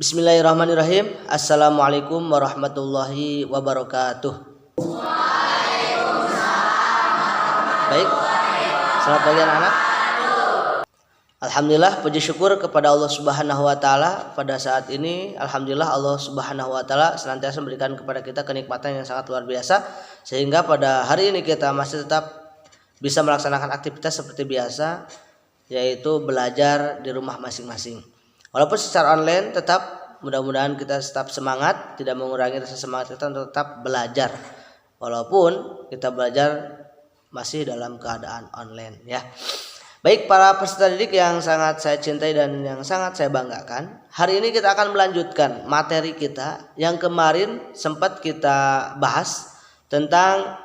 Bismillahirrahmanirrahim. Assalamualaikum warahmatullahi wabarakatuh. Baik, selamat pagi anak-anak. Alhamdulillah, puji syukur kepada Allah Subhanahu wa taala. Pada saat ini alhamdulillah Allah Subhanahu wa taala senantiasa memberikan kepada kita kenikmatan yang sangat luar biasa, sehingga pada hari ini kita masih tetap bisa melaksanakan aktivitas seperti biasa, yaitu belajar di rumah masing-masing. Walaupun secara online, tetap mudah-mudahan kita tetap semangat, tidak mengurangi rasa semangat kita untuk tetap belajar. Walaupun kita belajar masih dalam keadaan online, ya. Baik, para peserta didik yang sangat saya cintai dan yang sangat saya banggakan, hari ini kita akan melanjutkan materi kita yang kemarin sempat kita bahas tentang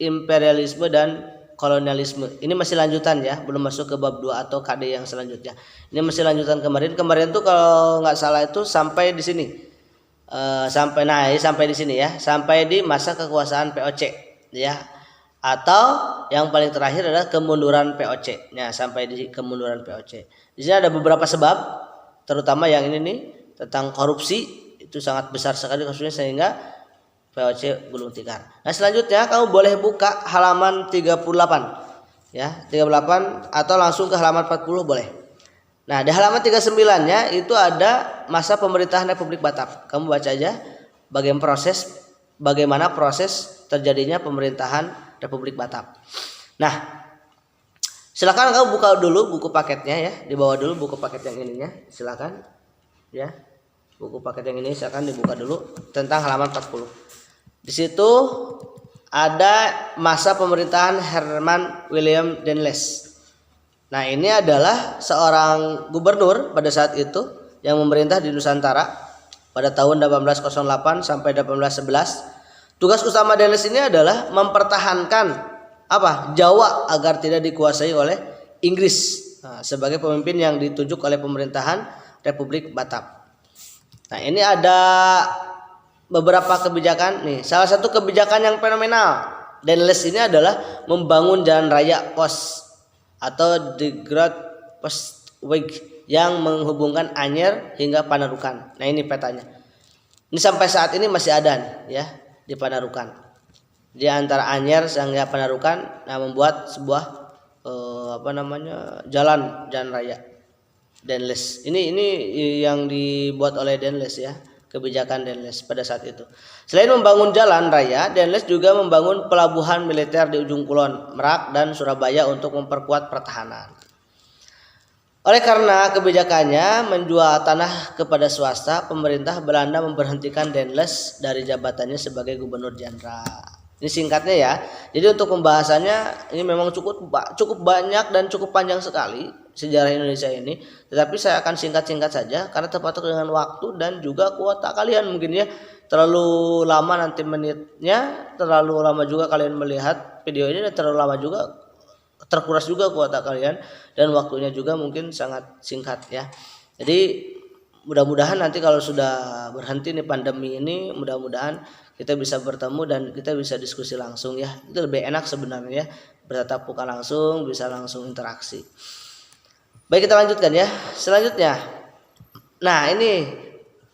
imperialisme dan kolonialisme. Ini masih lanjutan ya, belum masuk ke bab 2 atau KD yang selanjutnya. Ini masih lanjutan kemarin. Kemarin tuh kalau nggak salah itu sampai di sini. Sampai di sini ya, sampai di masa kekuasaan POC ya. Atau yang paling terakhir adalah kemunduran POC. Nah, sampai di kemunduran POC. Di sini ada beberapa sebab, terutama yang ini nih tentang korupsi, itu sangat besar sekali kasusnya sehingga POC Gulung Tikar. Nah, selanjutnya kamu boleh buka halaman 38 ya, 38 atau langsung ke halaman 40 boleh. Nah, di halaman 39-nya itu ada masa pemerintahan Republik Batak. Kamu baca aja bagaimana proses terjadinya pemerintahan Republik Batak. Nah, silakan kamu buka dulu buku paketnya ya, dibawa dulu buku paket yang ininya, silakan ya. Buku paket yang ini silakan dibuka dulu tentang halaman 40. Di situ ada masa pemerintahan Herman William Dendles. Nah, ini adalah seorang gubernur pada saat itu yang memerintah di Nusantara pada tahun 1808 sampai 1811. Tugas utama Dendles ini adalah mempertahankan Jawa agar tidak dikuasai oleh Inggris. Nah, sebagai pemimpin yang ditunjuk oleh pemerintahan Republik Batak. Nah, ini ada beberapa kebijakan nih. Salah satu kebijakan yang fenomenal Dendles ini adalah membangun jalan raya pos atau the Great Postweg yang menghubungkan Anyer hingga Panarukan. Nah, ini petanya. Ini sampai saat ini masih ada nih, ya di Panarukan. Di antara Anyer hingga Panarukan, nah membuat sebuah jalan raya Dendles. Ini yang dibuat oleh Dendles ya. Kebijakan Dendles pada saat itu. Selain membangun jalan raya, Dendles juga membangun pelabuhan militer di ujung kulon, Merak dan Surabaya untuk memperkuat pertahanan. Oleh karena kebijakannya menjual tanah kepada swasta, pemerintah Belanda memberhentikan Dendles dari jabatannya sebagai gubernur jenderal. Ini singkatnya ya. Jadi untuk pembahasannya ini memang cukup banyak dan cukup panjang sekali sejarah Indonesia ini. Tetapi saya akan singkat-singkat saja karena terpatok dengan waktu dan juga kuota kalian mungkin ya. Terlalu lama nanti menitnya, terlalu lama juga kalian melihat video ini dan terlalu lama juga terkuras juga kuota kalian dan waktunya juga mungkin sangat singkat ya. Jadi mudah-mudahan nanti kalau sudah berhenti nih pandemi ini, mudah-mudahan kita bisa bertemu dan kita bisa diskusi langsung ya. Itu lebih enak sebenarnya ya, bertatap muka langsung, bisa langsung interaksi. Baik, kita lanjutkan ya. Selanjutnya, nah ini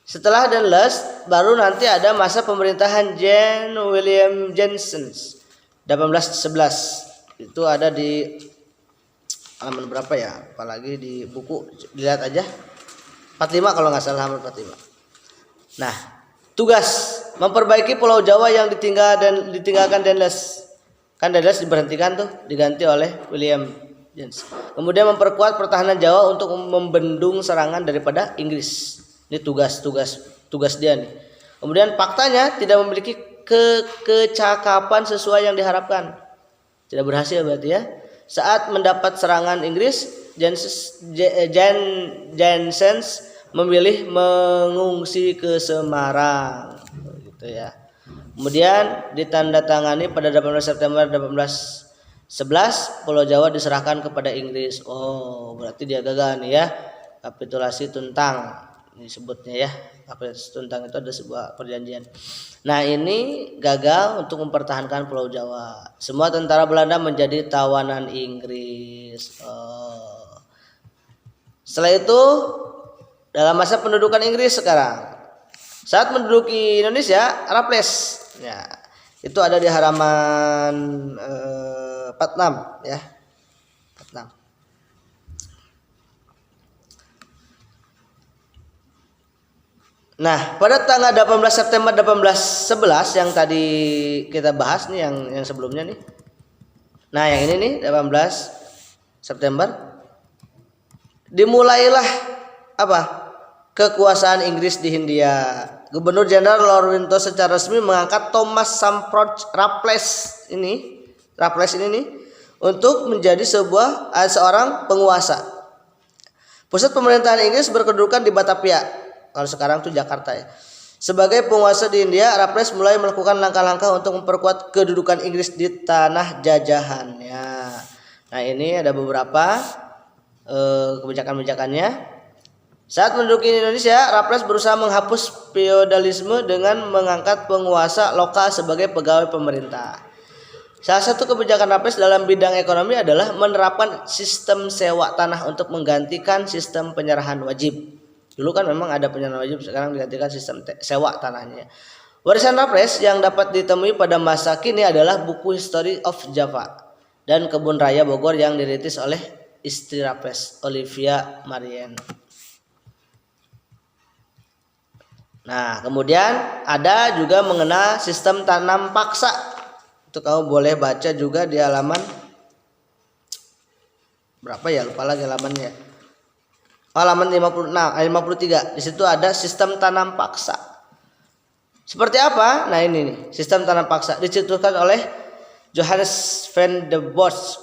setelah Dendles baru nanti ada masa pemerintahan John William Jensen 1811. Itu ada di halaman berapa ya? Apalagi di buku dilihat aja. 45 kalau nggak salah, halaman 45. Nah, tugas memperbaiki Pulau Jawa yang ditinggalkan Dendles. Kan Dendles diberhentikan tuh, diganti oleh William Jensen. Kemudian memperkuat pertahanan Jawa untuk membendung serangan daripada Inggris. Ini tugas dia nih. Kemudian faktanya tidak memiliki kecakapan sesuai yang diharapkan. Tidak berhasil berarti ya. Saat mendapat serangan Inggris, Jensen memilih mengungsi ke Semarang. Gitu ya. Kemudian ditandatangani pada 18 September 1811 Pulau Jawa diserahkan kepada Inggris. Oh, berarti dia gagal nih ya. Kapitulasi Tuntang disebutnya ya. Kapitulasi Tuntang itu ada sebuah perjanjian. Nah, ini gagal untuk mempertahankan Pulau Jawa. Semua tentara Belanda menjadi tawanan Inggris. Setelah itu dalam masa pendudukan Inggris sekarang. Saat menduduki Indonesia, Raffles. Ya, itu ada di halaman 46 ya. 46. Nah, pada tanggal 18 September 1811 yang tadi kita bahas nih yang sebelumnya nih. Nah, yang ini nih 18 September dimulailah apa? Kekuasaan Inggris di Hindia. Gubernur Jenderal Lord Wintour secara resmi mengangkat Thomas Stamford Raffles ini nih untuk menjadi seorang penguasa. Pusat pemerintahan Inggris berkedudukan di Batavia. Kalau sekarang tuh Jakarta ya. Sebagai penguasa di India, Raffles mulai melakukan langkah-langkah untuk memperkuat kedudukan Inggris di tanah jajahannya. Nah, ini ada beberapa kebijakan-kebijakannya. Saat menduduki Indonesia, Raffles berusaha menghapus feodalisme dengan mengangkat penguasa lokal sebagai pegawai pemerintah. Salah satu kebijakan Raffles dalam bidang ekonomi adalah menerapkan sistem sewa tanah untuk menggantikan sistem penyerahan wajib. Dulu kan memang ada penyerahan wajib, sekarang digantikan sistem sewa tanahnya. Warisan Raffles yang dapat ditemui pada masa kini adalah buku History of Java dan Kebun Raya Bogor yang dirintis oleh istri Raffles, Olivia Marianne. Nah, kemudian ada juga mengenal sistem tanam paksa. Itu kamu boleh baca juga di halaman berapa ya? Lupa lagi halamannya. Halaman 53. Di situ ada sistem tanam paksa. Seperti apa? Nah, ini nih, sistem tanam paksa dicetuskan oleh Johannes van der Bosch.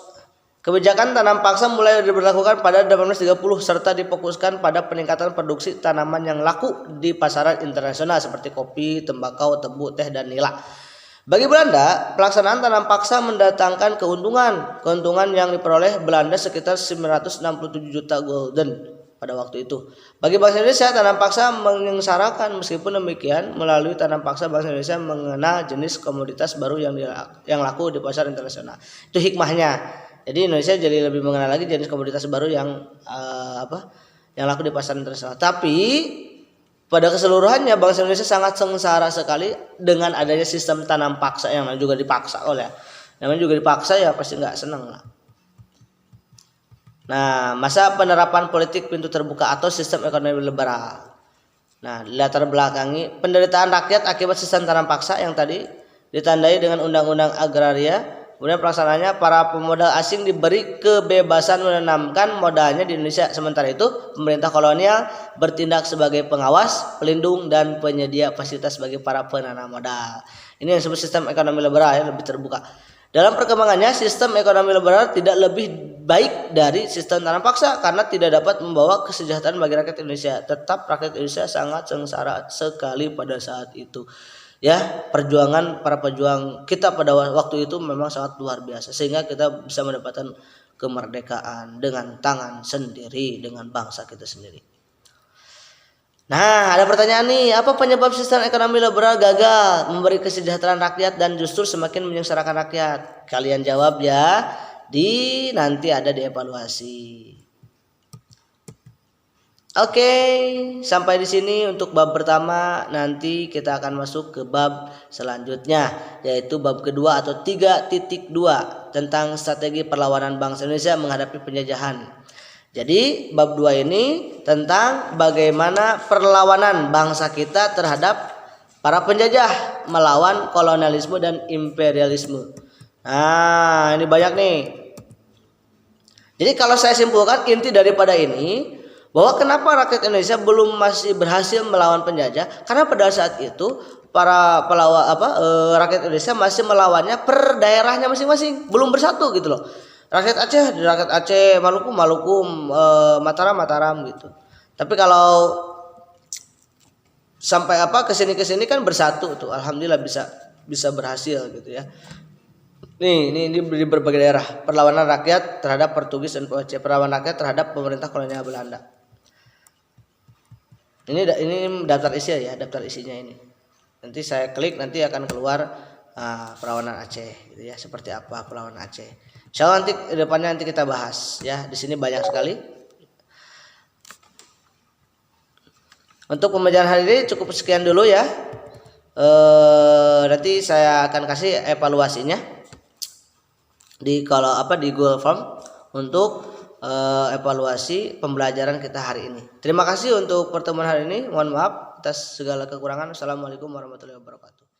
Kebijakan tanam paksa mulai diberlakukan pada 1830 serta difokuskan pada peningkatan produksi tanaman yang laku di pasaran internasional seperti kopi, tembakau, tebu, teh, dan nila. Bagi Belanda, pelaksanaan tanam paksa mendatangkan keuntungan yang diperoleh Belanda sekitar 967 juta gulden pada waktu itu. Bagi bangsa Indonesia, tanam paksa menyengsarakan. Meskipun demikian, melalui tanam paksa bangsa Indonesia mengenal jenis komoditas baru yang laku di pasar internasional. Itu hikmahnya. Jadi Indonesia jadi lebih mengenal lagi jenis komoditas baru yang laku di pasar internasional. Tapi pada keseluruhannya bangsa Indonesia sangat sengsara sekali dengan adanya sistem tanam paksa yang juga dipaksa namanya juga dipaksa ya pasti nggak senang lah. Nah, masa penerapan politik pintu terbuka atau sistem ekonomi liberal. Nah, latar belakangi penderitaan rakyat akibat sistem tanam paksa yang tadi ditandai dengan undang-undang agraria. Kemudian pelaksanaannya para pemodal asing diberi kebebasan menanamkan modalnya di Indonesia. Sementara itu pemerintah kolonial bertindak sebagai pengawas, pelindung, dan penyedia fasilitas bagi para penanam modal. Ini yang disebut sistem ekonomi liberal ya, lebih terbuka. Dalam perkembangannya sistem ekonomi liberal tidak lebih baik dari sistem tanam paksa karena tidak dapat membawa kesejahteraan bagi rakyat Indonesia. Tetap rakyat Indonesia sangat sengsara sekali pada saat itu. Ya, perjuangan para pejuang kita pada waktu itu memang sangat luar biasa sehingga kita bisa mendapatkan kemerdekaan dengan tangan sendiri, dengan bangsa kita sendiri. Nah, ada pertanyaan nih, apa penyebab sistem ekonomi liberal gagal memberi kesejahteraan rakyat dan justru semakin menyengsarakan rakyat? Kalian jawab ya, nanti ada dievaluasi. Oke, sampai di sini untuk bab pertama. Nanti kita akan masuk ke bab selanjutnya, yaitu bab kedua atau 3.2 tentang strategi perlawanan bangsa Indonesia menghadapi penjajahan. Jadi bab 2 ini tentang bagaimana perlawanan bangsa kita terhadap para penjajah melawan kolonialisme dan imperialisme. Nah, ini banyak nih. Jadi kalau saya simpulkan inti daripada ini, bahwa kenapa rakyat Indonesia masih berhasil melawan penjajah, karena pada saat itu para rakyat Indonesia masih melawannya per daerahnya masing-masing, belum bersatu gitu loh. Rakyat Aceh, Maluku, Mataram gitu. Tapi kalau sampai kesini kan bersatu tuh, alhamdulillah bisa berhasil gitu ya. Ini di berbagai daerah perlawanan rakyat terhadap Portugis dan POC, perlawanan rakyat terhadap pemerintah kolonial Belanda. Ini daftar isi ya, daftar isinya ini. Nanti saya klik, nanti akan keluar perlawanan Aceh, gitu ya. Seperti apa perlawanan Aceh? Insyaallah nanti depannya kita bahas ya. Di sini banyak sekali. Untuk pembelajaran hari ini cukup sekian dulu ya. Nanti saya akan kasih evaluasinya di Google Form untuk evaluasi pembelajaran kita hari ini. Terima kasih untuk pertemuan hari ini. Mohon maaf atas segala kekurangan. Assalamualaikum warahmatullahi wabarakatuh.